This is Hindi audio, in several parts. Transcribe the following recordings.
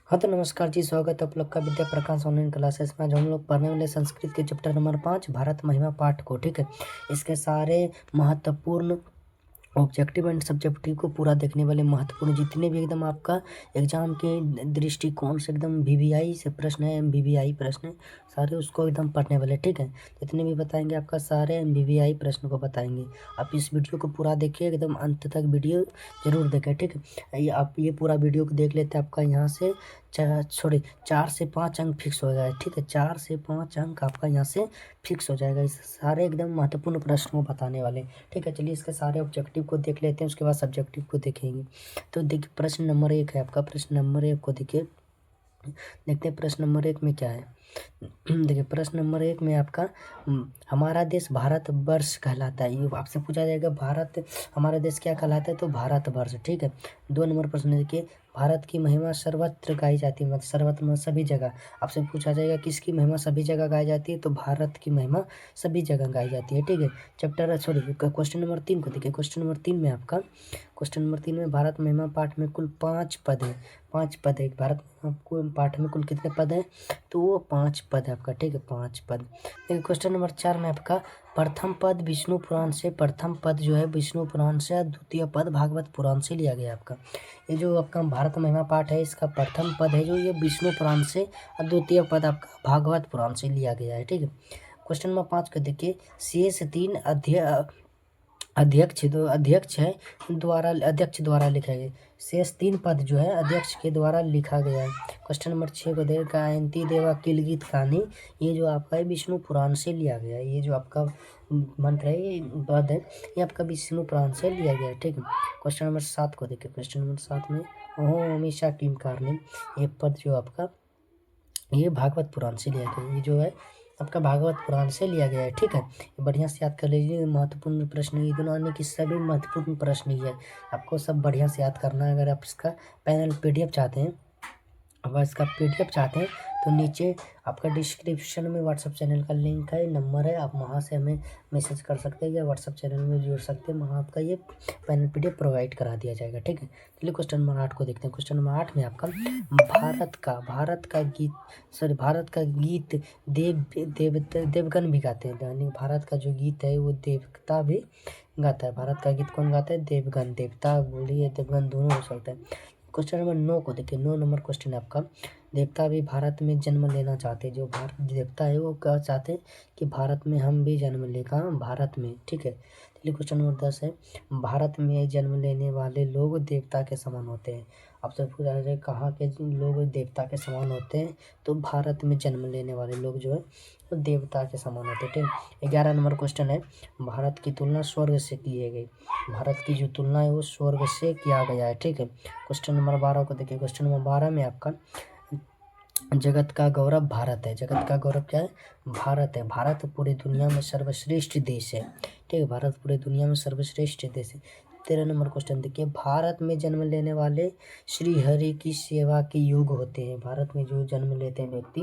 हाँ तो नमस्कार जी, स्वागत है आप लोग का विद्या प्रकाश ऑनलाइन क्लासेस में। आज हम लोग पढ़ने वाले संस्कृत के चैप्टर नंबर 5 भारत महिमा पाठ को। ठीक है, इसके सारे महत्वपूर्ण ऑब्जेक्टिव एंड सब्जेक्टिव को पूरा देखने वाले महत्वपूर्ण जितने भी एकदम आपका एग्जाम के दृष्टिकोण से एकदम वीवीआई से प्रश्न है, एमवीवीआई प्रश्न है, सारे उसको एकदम पढ़ने वाले। ठीक है, जितने भी बताएंगे आपका सारे एमवीवीआई प्रश्न को बताएंगे। आप इस वीडियो को पूरा देखिए, एकदम अंत तक वीडियो जरूर देखें। ठीक है, आप ये पूरा वीडियो को देख लेते हैं, आपका यहाँ से 4 से 5 अंक फिक्स हो जाए। ठीक है, 4 से 5 अंक आपका यहाँ से फिक्स हो जाएगा। इस सारे एकदम महत्वपूर्ण प्रश्नों को बताने वाले। ठीक है, चलिए इसके सारे ऑब्जेक्टिव को देख लेते हैं, उसके बाद सब्जेक्टिव को देखेंगे। तो देखिए प्रश्न नंबर 1 है आपका। प्रश्न नंबर 1 को देखिए, देखते हैं प्रश्न नंबर 1 में क्या है। देखिए प्रश्न नंबर 1 में आपका हमारा देश भारत वर्ष कहलाता है। ये आपसे पूछा जाएगा भारत हमारा देश क्या कहलाता है, तो भारत वर्ष। ठीक है, 2 नंबर प्रश्न देखिए, भारत की महिमा सर्वत्र गाई जाती है। मतलब सर्वत्र मतलब सभी जगह। आपसे पूछा जाएगा किसकी महिमा सभी जगह गाई जाती है, तो भारत की महिमा सभी जगह गाई जाती है। ठीक है, क्वेश्चन नंबर 3 को देखिए। क्वेश्चन नंबर 3 में आपका भारत महिमा पाठ में कुल 5 पद है। 5 पद है भारत महिमा पाठ में कुल कितने पद हैं, तो वो 5 पद है आपका। ठीक है, 5 पद। देखिए क्वेश्चन नंबर 4 में आपका प्रथम पद विष्णु पुराण से, प्रथम पद जो है विष्णु पुराण से, द्वितीय पद भागवत पुराण से लिया गया आपका। ये जो आपका भारत महिमा पाठ है, इसका प्रथम पद है जो ये विष्णु पुराण से, और द्वितीय पद आपका भागवत पुराण से लिया गया है। ठीक है, क्वेश्चन नंबर 5 को देखिए, शेष 3 अध्यक्ष द्वारा लिखा गया। शेष 3 पद जो है अध्यक्ष के द्वारा लिखा गया है। क्वेश्चन नंबर 6 को देखिए, गायंती देवा किलगीत कहानी, ये जो आपका है विष्णु पुराण से लिया गया है। ये जो आपका मंत्र है, ये पद है, ये आपका विष्णु पुराण से लिया गया है। ठीक है, क्वेश्चन नंबर 7 को देखिए। क्वेश्चन नंबर 7 में ओहो हमेशा किम कारणी, ये पद जो आपका ये भागवत पुराण से लिया गया है। ये जो है आपका भागवत पुराण से लिया गया है। ठीक है, बढ़िया से याद कर लीजिए। महत्वपूर्ण प्रश्न ये दोनों आने की सभी महत्वपूर्ण प्रश्न ही है, आपको सब बढ़िया से याद करना है। अगर आप इसका पैनल पीडीएफ चाहते हैं, अगर इसका पीडीएफ चाहते हैं तो नीचे आपका डिस्क्रिप्शन में व्हाट्सअप चैनल का लिंक है, नंबर है, आप वहाँ से हमें मैसेज कर सकते हैं या व्हाट्सअप चैनल में जुड़ सकते हैं। वहाँ आपका ये पैनल पीडीएफ प्रोवाइड करा दिया जाएगा। ठीक है, चलिए क्वेश्चन नंबर 8 को देखते हैं। क्वेश्चन नंबर 8 में आपका भारत का गीत देवगन भी गाते हैं। यानी भारत का जो गीत है वो देवता भी गाता है। भारत का गीत कौन गाता है, देवगन। देवता बोलिए देवगन दोनों हो सकता है। क्वेश्चन नंबर 9 को देखिए। 9 नंबर क्वेश्चन है आपका, देवता भी भारत में जन्म लेना चाहते हैं। जो भारत देवता है वो क्या चाहते हैं कि भारत में हम भी जन्म ले। कहाँ, भारत में। ठीक है, चलिए क्वेश्चन नंबर 10 है, भारत में जन्म लेने वाले लोग देवता के समान होते हैं। आपसे पूछा जाए कहाँ के लोग देवता के समान होते हैं, तो भारत में जन्म लेने वाले लोग जो है वो देवता के समान होते हैं। ठीक, 11 नंबर क्वेश्चन है, भारत की तुलना स्वर्ग से की गई। भारत की जो तुलना है वो स्वर्ग से किया गया है। ठीक है, क्वेश्चन नंबर 12 को देखिए। क्वेश्चन नंबर 12 में आपका जगत का गौरव भारत है। जगत का गौरव क्या है, भारत है। भारत पूरी दुनिया में सर्वश्रेष्ठ देश है। ठीक है, भारत पूरी दुनिया में सर्वश्रेष्ठ देश है। 13 नंबर क्वेश्चन देखिए, भारत में जन्म लेने वाले श्री हरि की सेवा के योग्य होते हैं। भारत में जो जन्म लेते हैं व्यक्ति,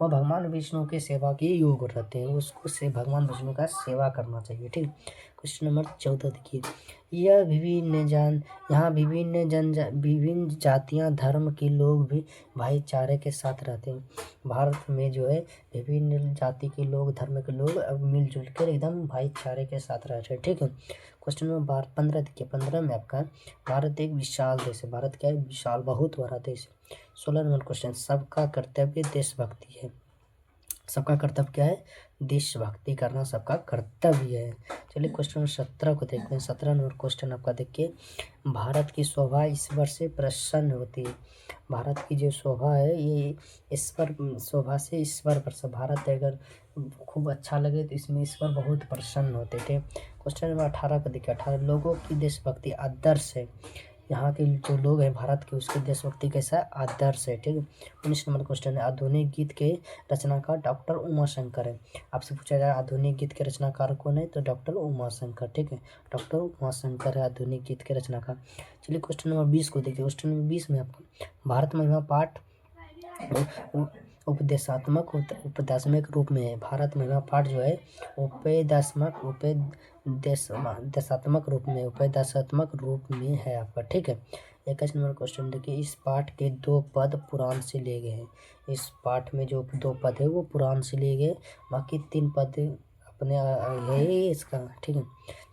वह भगवान विष्णु के सेवा के योग्य रहते हैं। उसको से भगवान विष्णु का सेवा करना चाहिए। ठीक, क्वेश्चन नंबर 14 देखिए, यह यहाँ विभिन्न जातियाँ धर्म के लोग भी भाईचारे के साथ रहते हैं। भारत में जो है विभिन्न जाति के लोग, धर्म के लोग अब मिलजुल कर एकदम भाईचारे के साथ रहते हैं। ठीक है, क्वेश्चन नंबर 15 देखिए। 15 में आपका भारत एक विशाल देश है। भारत क्या है, विशाल बहुत बड़ा देश है। 16 नंबर क्वेश्चन, सबका कर्तव्य देशभक्ति है। सबका कर्तव्य क्या है, देशभक्ति करना सबका कर्तव्य है। चलिए क्वेश्चन नंबर 17 को देखते हैं। 17 नंबर क्वेश्चन आपका देखिए, भारत की शोभा ईश्वर से प्रसन्न होती है। भारत की जो शोभा है ये ईश्वर, शोभा से ईश्वर प्रसन्न। भारत अगर खूब अच्छा लगे तो इसमें ईश्वर बहुत प्रसन्न होते थे। क्वेश्चन नंबर 18 को देखिए। 18 लोगों की देशभक्ति आदर्श है। यहाँ के जो लोग हैं भारत के, उसके देशभक्ति कैसा है, आदर्श है। ठीक है, 19 नंबर क्वेश्चन है, आधुनिक गीत के रचनाकार डॉक्टर उमाशंकर है। आपसे पूछा जाए आधुनिक गीत के रचनाकार कौन है, तो डॉक्टर उमाशंकर। ठीक है, डॉक्टर उमाशंकर है आधुनिक गीत के रचनाकार। चलिए क्वेश्चन नंबर 20 को देखिए। क्वेश्चन नंबर 20 में आपका भारत महिमा पाठ उपदेशात्मक रूप में है। भारत महिमा पाठ जो है उपदेशात्मक रूप में है आपका। ठीक है, 21 नंबर क्वेश्चन देखिए, इस पाठ के 2 पद पुराण से लिए गए हैं। इस पाठ में जो 2 पद है वो पुराण से लिए गए, बाकी 3 पद अपने यही इसका, ठीक है।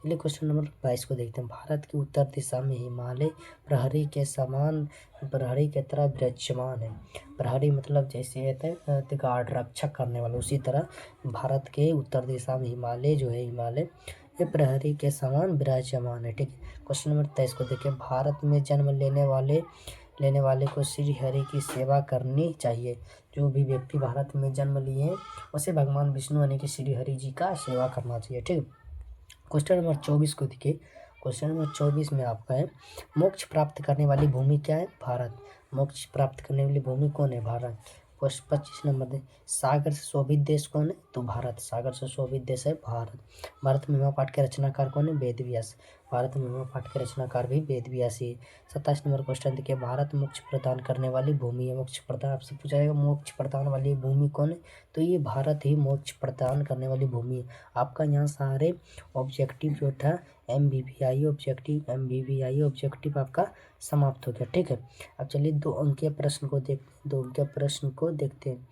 चलिए क्वेश्चन नंबर 22 को देखते हैं। भारत की उत्तर दिशा में हिमालय प्रहरी के समान प्रहरी की तरह विराजमान है। प्रहरी मतलब जैसे कहते हैं गार्ड, रक्षक करने वाले, उसी तरह भारत के उत्तर दिशा में हिमालय जो है, हिमालय ये प्रहरी के समान विराजमान है, ठीक है। क्वेश्चन नंबर 23 को देखिए, भारत में जन्म लेने वाले को श्री हरि की सेवा करनी चाहिए। जो भी व्यक्ति भारत में जन्म लिए हैं उसे भगवान विष्णु यानी कि श्री हरि जी का सेवा करना चाहिए, ठीक है। क्वेश्चन नंबर 24 को देखिए। क्वेश्चन नंबर 24 में आपका है, मोक्ष प्राप्त करने वाली भूमि क्या है? भारत। मोक्ष प्राप्त करने वाली भूमि कौन है? भारत। क्वेश्चन 25 नंबर दे, सागर से शोभित देश कौन है? तो भारत। सागर से शोभित देश है भारत। भारत में पाठ के रचनाकार कौन है? वेद व्यास। भारत में पाठ के रचनाकार भी वेद व्यास ही है। 27 नंबर क्वेश्चन देखिए, भारत मोक्ष प्रदान करने वाली भूमि है। मोक्ष प्रदान आपसे पूछा जाएगा, मोक्ष प्रदान वाली भूमि कौन है? तो ये भारत ही मोक्ष प्रदान करने वाली भूमि है। आपका यहाँ सारे ऑब्जेक्टिव जो था MBBI ऑब्जेक्टिव आपका समाप्त हो गया, ठीक है। अब चलिए 2 अंकीय प्रश्न को देखते हैं।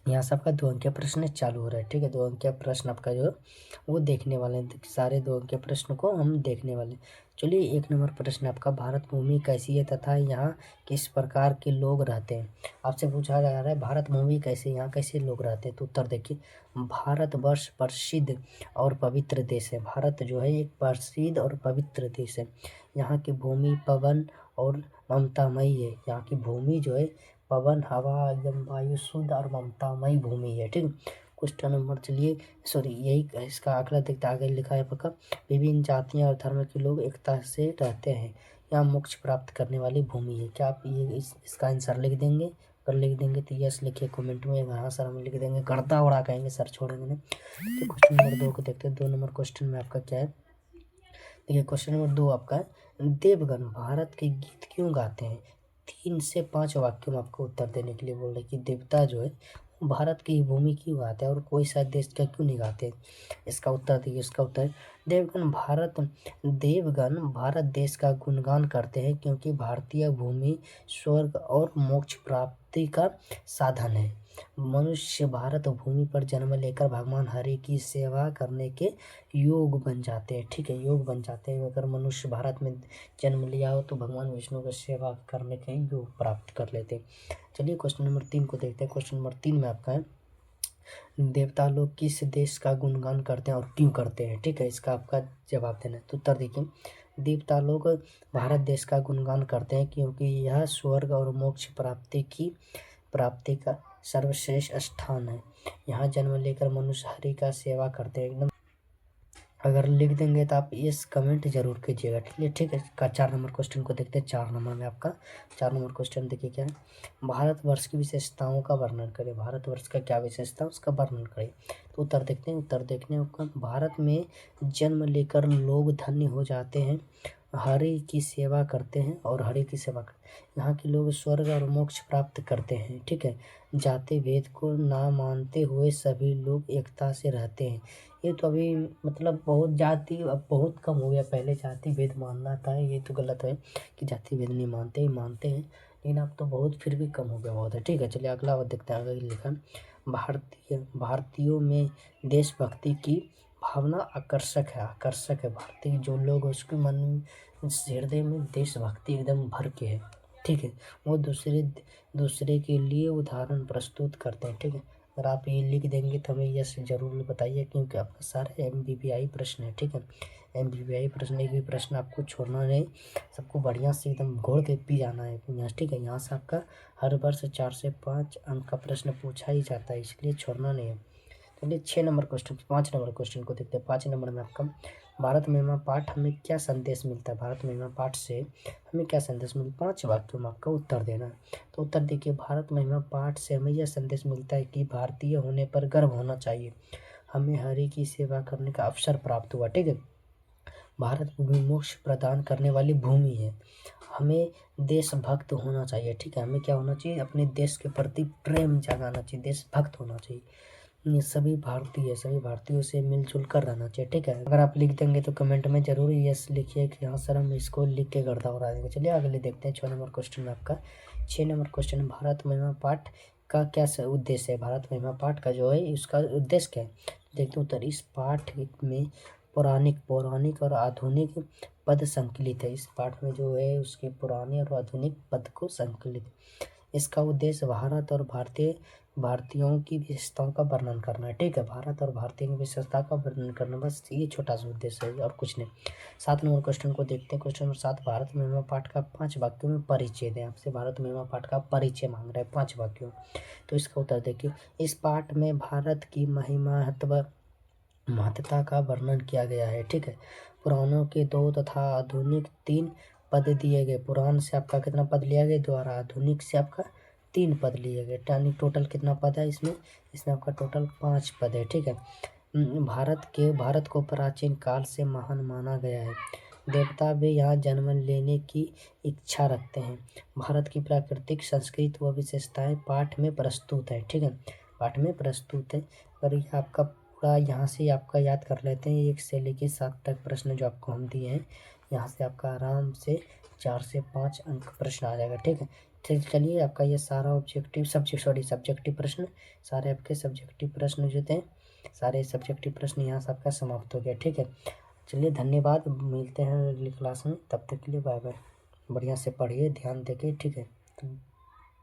यहाँ सबका 2 अंकीय प्रश्न चालू हो रहा है, ठीक है। 2 अंकीय प्रश्न आपका जो वो देखने वाले हैं, सारे 2 अंकीय प्रश्न को हम देखने वाले। चलिए 1 नंबर प्रश्न आपका, भारत भूमि कैसी है तथा यहाँ किस प्रकार के लोग रहते हैं? आपसे पूछा जा रहा है भारत भूमि कैसे, यहाँ कैसे लोग रहते हैं? तो उत्तर देखिए, भारत वर्ष प्रसिद्ध और पवित्र देश है। भारत जो है एक प्रसिद्ध और पवित्र देश है। यहाँ की भूमि पवन और ममतामयी है। यहाँ की भूमि जो है पवन, हवा, एकदम वायु शुद्ध और ममतामयी भूमि है, ठीक। क्वेश्चन नंबर चलिए यही इसका अगला देखते आगे लिखा है आपका, विभिन्न जातियां और धर्म के लोग एकता से रहते हैं। यहाँ मोक्ष प्राप्त करने वाली भूमि है। क्या आप ये इसका आंसर लिख देंगे? अगर लिख देंगे तो यस लिखिए कमेंट में। यहाँ सर हम लिख देंगे गर्दा उड़ा कहेंगे, सर छोड़ेंगे नहीं। तो क्वेश्चन नंबर 2 को देखते हैं। 2 नंबर क्वेश्चन में आपका क्या है? देखिए क्वेश्चन नंबर 2 आपका है, देवगन भारत के गीत क्यों गाते हैं? 3 से 5 वाक्यों में आपको उत्तर देने के लिए बोल रहे कि देवता जो है भारत की भूमि क्यों गाते हैं और कोई सा देश का क्यों नहीं गाते? इसका उत्तर देखिए, इसका उत्तर देवगन भारत देश का गुणगान करते हैं क्योंकि भारतीय भूमि स्वर्ग और मोक्ष प्राप्ति का साधन है। मनुष्य भारत भूमि पर जन्म लेकर भगवान हरि की सेवा करने के योग बन जाते हैं, ठीक है। योग बन जाते हैं। अगर मनुष्य भारत में जन्म लिया हो तो भगवान विष्णु की सेवा करने के योग प्राप्त कर लेते हैं। चलिए क्वेश्चन नंबर 3 को देखते हैं। क्वेश्चन नंबर 3 में आपका है, देवता लोग किस देश का गुणगान करते हैं और क्यों करते हैं? ठीक है, इसका आपका जवाब देना है। तो उत्तर देखिए, देवता लोग भारत देश का गुणगान करते हैं क्योंकि यह स्वर्ग और मोक्ष प्राप्ति का सर्वश्रेष्ठ स्थान है। यहाँ जन्म लेकर मनुष्य हरि का सेवा करते हैं। एकदम अगर लिख देंगे तो आप इस कमेंट जरूर कीजिएगा, ठीक है। का 4 नंबर क्वेश्चन को देखते हैं। 4 नंबर में आपका 4 नंबर क्वेश्चन देखिए क्या है, भारतवर्ष की विशेषताओं का वर्णन करें। भारतवर्ष का क्या विशेषता उसका वर्णन करें। तो उत्तर देखते हैं। उत्तर देखने का, भारत में जन्म लेकर लोग धन्य हो जाते हैं, हरि की सेवा करते हैं और हरि की सेवा करते हैं। यहाँ के लोग स्वर्ग और मोक्ष प्राप्त करते हैं, ठीक है। जाति भेद को ना मानते हुए सभी लोग एकता से रहते हैं। ये तो अभी मतलब बहुत जाति अब बहुत कम हो गया, पहले जाति भेद मानना था, ये तो गलत है कि जाति भेद नहीं मानते, मानते हैं लेकिन अब तो बहुत फिर भी कम हो गया बहुत है, ठीक है। चलिए अगला बात देखते हैं। आगे लिखा, भारतीयों में देशभक्ति की भावना आकर्षक है। भारतीय जो लोग उसके मन हृदय में देशभक्ति एकदम भर के है, ठीक है। वो दूसरे के लिए उदाहरण प्रस्तुत करते हैं, ठीक है। अगर आप ये लिख देंगे तो हमें यस जरूर बताइए क्योंकि आपका सारे MBBI प्रश्न है, ठीक है। MBBI प्रश्न, एक भी प्रश्न आपको छोड़ना नहीं, सबको बढ़िया से एकदम घोड़ के पी जाना है यहाँ, ठीक है। यहाँ से आपका हर वर्ष 4 से 5 अंक का प्रश्न पूछा ही जाता है, इसलिए छोड़ना नहीं है। चलिए 5 नंबर क्वेश्चन को देखते हैं। 5 नंबर में आपका, भारत महिमा पाठ हमें क्या संदेश मिलता है? भारत महिमा पाठ से हमें क्या संदेश मिलता है? 5 वाक्यों में आपका उत्तर देना है। तो उत्तर देखिए, भारत महिमा पाठ से हमें यह संदेश मिलता है कि भारतीय होने पर गर्व होना चाहिए। हमें हरि की सेवा करने का अवसर प्राप्त हुआ, ठीक है। भारत भूमि मोक्ष प्रदान करने वाली भूमि है। हमें देशभक्त होना चाहिए, ठीक है। हमें क्या होना चाहिए? अपने देश के प्रति प्रेम जगाना चाहिए, देशभक्त होना चाहिए। ये सभी भारतीयों से मिलजुल कर रहना चाहिए, ठीक है। अगर आप लिख देंगे तो कमेंट में जरूर यस लिखिए कि हाँ सर हम इसको लिख के गर्दा उड़ा देंगे। चलिए अगले देखते हैं 6 नंबर क्वेश्चन में आपका। 6 नंबर क्वेश्चन, भारत महिमा पाठ का क्या उद्देश्य है। भारत महिमा पाठ का जो है उसका उद्देश्य क्या है, देखते हैं उत्तर। इस पाठ में पौराणिक और आधुनिक पद संकलित है। इस पाठ में जो है उसके पुराने और आधुनिक पद को संकलित। इसका उद्देश्य भारत और भारतीयों की विशेषताओं का वर्णन करना है, ठीक है। भारत और भारतीयों की विशेषता का वर्णन करना, बस ये छोटा सा उद्देश्य है और कुछ नहीं। 7 नंबर क्वेश्चन को देखते हैं। क्वेश्चन नंबर 7, भारत महिमा पाठ का 5 वाक्यों में परिचय दें। आपसे भारत महिमा पाठ का परिचय मांग रहा है 5 वाक्यों। तो इसका उत्तर देखिए। इस पाठ में भारत की महत्ता का वर्णन किया गया है, ठीक है। पुराणों के 2 तथा आधुनिक 3 पद दिए गए। पुराण से आपका कितना पद लिया गया, 2, और आधुनिक से आपका 3 पद लिए गए। यानी टोटल कितना पद है इसमें आपका टोटल 5 पद है, ठीक है। भारत को प्राचीन काल से महान माना गया है। देवता भी यहाँ जन्म लेने की इच्छा रखते हैं। भारत की प्राकृतिक संस्कृति व विशेषताएं पाठ में प्रस्तुत है, ठीक है। पाठ में प्रस्तुत है। और ये आपका पूरा यहाँ से आपका याद कर लेते हैं। 1 से लेकर 7 तक प्रश्न जो आपको हम दिए हैं, यहाँ से आपका आराम से 4 से 5 अंक प्रश्न आ जाएगा, ठीक है। ठीक, चलिए आपका ये सारा सब्जेक्टिव प्रश्न, सारे आपके सब्जेक्टिव प्रश्न जो थे, सारे सब्जेक्टिव प्रश्न यहाँ से आपका समाप्त हो गया, ठीक है। चलिए धन्यवाद, मिलते हैं अगली क्लास में। तब तक के लिए बाय बाय। बढ़िया से पढ़िए, ध्यान देके, ठीक है।